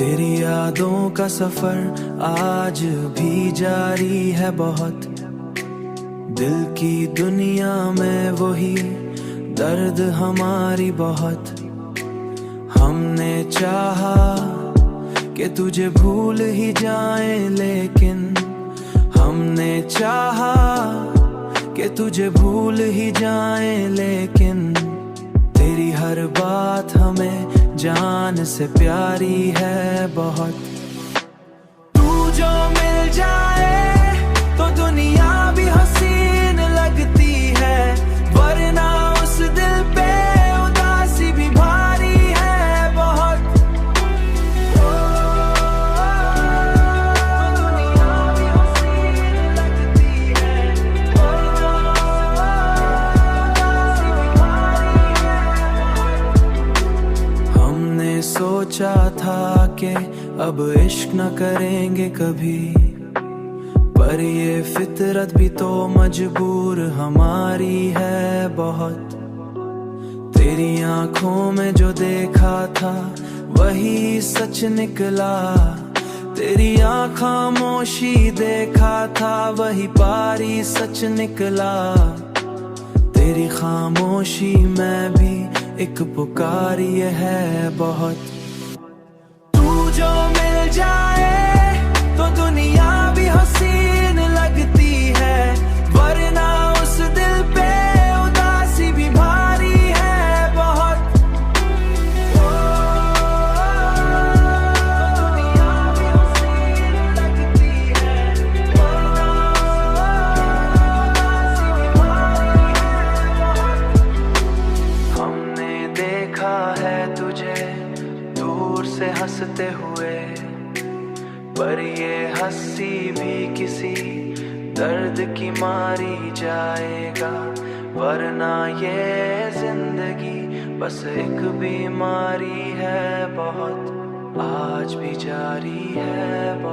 तेरी यादों का सफर आज भी जारी है बहुत। दिल की दुनिया में वही दर्द हमारी बहुत। हमने चाहा कि तुझे भूल ही जाए, लेकिन हमने चाहा कि तुझे भूल ही जाए, लेकिन तेरी हर बात हमें जान से प्यारी है बहुत। तू जो मिल जाए तो दुनिया भी हसीन लगती है, वरना उस दिल पे उदासी भी भारी है बहुत। दुनिया भी हसीन लगती है, वरना उदासी भी भारी है। हमने सोचा था कि अब इश्क न करेंगे कभी, पर ये फितरत भी तो मजबूर हमारी है बहुत। तेरी आंखों में जो देखा था वही सच निकला, तेरी आँख खामोशी देखा था वही पारी सच निकला। तेरी खामोशी में भी एक पुकारी है बहुत। तू जो मिल जाए तो दुनिया भी हसीन लगती है, वरना उस दिल पे उदासी भी भारी है बहुत। दुनिया भी हसीन लगती है, वरना उदासी भी भारी है बहुत। हमने देखा है तुझे दूर से हंसते हुए, पर ये हंसी भी किसी दर्द की मारी जाएगा, वरना ये जिंदगी बस एक बीमारी है बहुत, आज भी जारी है बहुत।